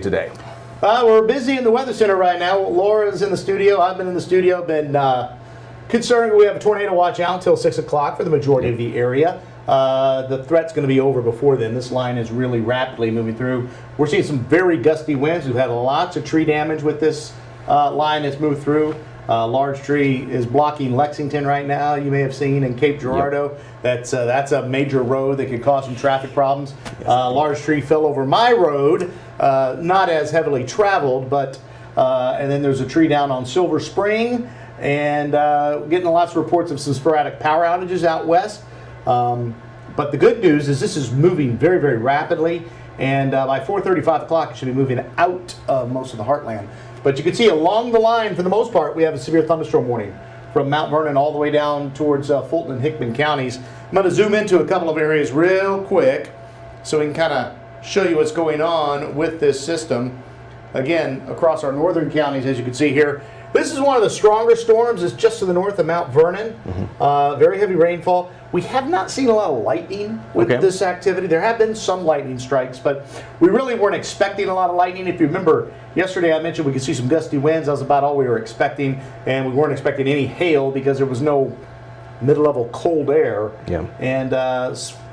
today? We're busy in the Weather Center right now. Laura's in the studio. I've been in the studio. Been concerned. We have a tornado watch out until 6 o'clock for the majority of the area. The threat's going to be over before then. This line is really rapidly moving through. We're seeing some very gusty winds. We've had lots of tree damage with this line that's moved through. A large tree is blocking Lexington right now. You may have seen in Cape Girardeau. Yep. That's a major road that could cause some traffic problems. Yes, large tree fell over my road, not as heavily traveled, but and then there's a tree down on Silver Spring, and getting lots of reports of some sporadic power outages out west. But the good news is this is moving very, very rapidly, and by 4:30, 5 o'clock, it should be moving out of most of the heartland. But you can see along the line, for the most part, we have a severe thunderstorm warning from Mount Vernon all the way down towards Fulton and Hickman counties. I'm going to zoom into a couple of areas real quick so we can kind of show you what's going on with this system. Again, across our northern counties, as you can see here. This is one of the stronger storms. It's just to the north of Mount Vernon. Very heavy rainfall. We have not seen a lot of lightning with this activity. There have been some lightning strikes, but we really weren't expecting a lot of lightning. If you remember, yesterday I mentioned we could see some gusty winds. That was about all we were expecting, and we weren't expecting any hail because there was no mid-level cold air. Yeah. And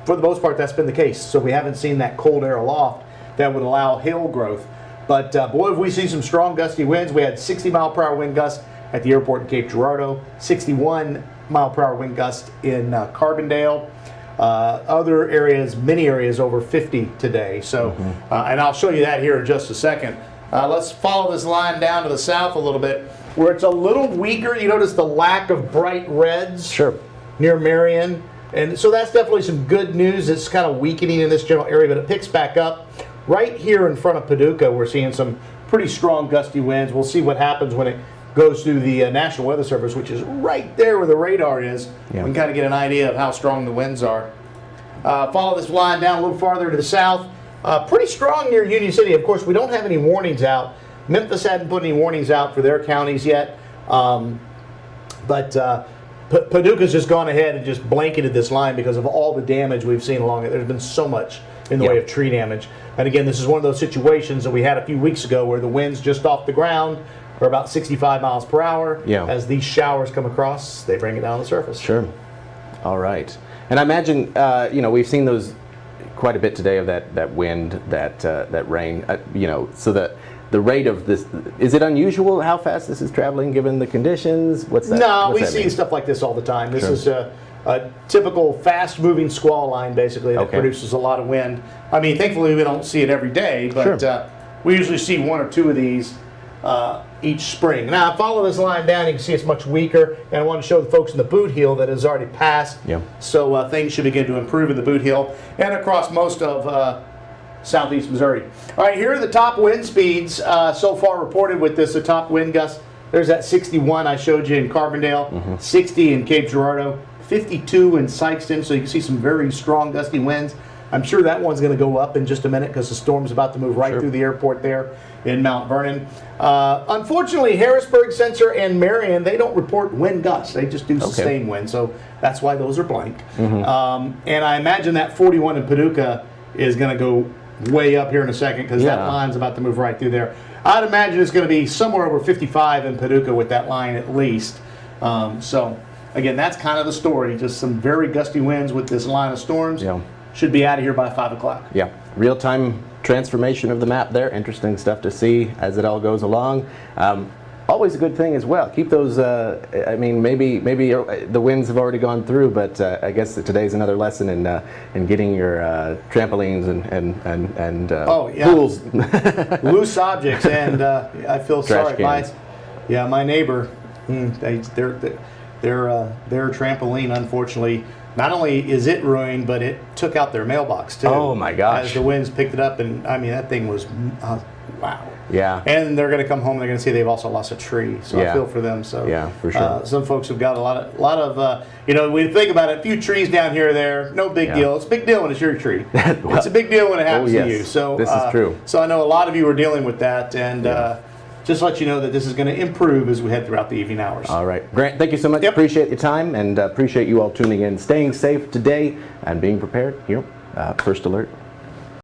for the most part, that's been the case. So we haven't seen that cold air aloft that would allow hail growth. But boy, have we seen some strong gusty winds. We had 60-mile-per-hour wind gusts at the airport in Cape Girardeau, 61-mile-per-hour wind gust in Carbondale. Other areas, many areas over 50 today. So, and I'll show you that here in just a second. Let's follow this line down to the south a little bit, where it's a little weaker. You notice the lack of bright reds near Marion. And so that's definitely some good news. It's kind of weakening in this general area, but it picks back up. Right here in front of Paducah, we're seeing some pretty strong gusty winds. We'll see what happens when it goes through the National Weather Service, which is right there where the radar is. Yeah. We can kind of get an idea of how strong the winds are. Follow this line down a little farther to the south. Pretty strong near Union City. Of course, we don't have any warnings out. Memphis hadn't put any warnings out for their counties yet. But Paducah's just gone ahead and just blanketed this line because of all the damage we've seen along it. There's been so much in the way of tree damage. And again, this is one of those situations that we had a few weeks ago where the winds just off the ground are about 65 miles per hour. Yeah. As these showers come across, they bring it down the surface. Sure. All right. And I imagine, you know, we've seen those quite a bit today of that wind, that rain, you know, so the rate of this, is it unusual how fast this is traveling given the conditions? What's that? No, we see stuff like this all the time. This is a typical fast-moving squall line, basically, that produces a lot of wind. I mean, thankfully, we don't see it every day, but we usually see one or two of these each spring. Now, follow this line down. You can see it's much weaker, and I want to show the folks in the Boot Heel that has already passed. Yeah. So things should begin to improve in the Boot Heel and across most of southeast Missouri. All right, here are the top wind speeds so far reported with this. The top wind gust, there's that 61 I showed you in Carbondale, 60 in Cape Girardeau, 52 in Sikeston, so you can see some very strong gusty winds. I'm sure that one's going to go up in just a minute because the storm's about to move right through the airport there in Mount Vernon. Unfortunately, Harrisburg, Sensor, and Marion, they don't report wind gusts. They just do sustained wind, so that's why those are blank. And I imagine that 41 in Paducah is going to go way up here in a second because that line's about to move right through there. I'd imagine it's going to be somewhere over 55 in Paducah with that line at least. So, again, that's kind of the story. Just some very gusty winds with this line of storms. Yeah. Should be out of here by 5 o'clock. Yeah. Real-time transformation of the map there. Interesting stuff to see as it all goes along. Always a good thing as well. Keep those, I mean, maybe the winds have already gone through, but I guess today's another lesson in getting your trampolines and pools. Loose objects, and I feel sorry. My neighbor, their trampoline, unfortunately, not only is it ruined, but it took out their mailbox too. Oh my gosh! As the winds picked it up, and I mean that thing was wow. Yeah. And they're going to come home. They're going to see they've also lost a tree. So I feel for them. So yeah, for sure. Some folks have got a lot of you know, when you think about it, a few trees down here or there, no big deal. It's a big deal when it's your tree. Well, it's a big deal when it happens to you. So this is true. So I know a lot of you are dealing with that, and just let you know that this is going to improve as we head throughout the evening hours. All right. Grant, thank you so much. Appreciate your time, and appreciate you all tuning in, staying safe today, and being prepared here. First Alert.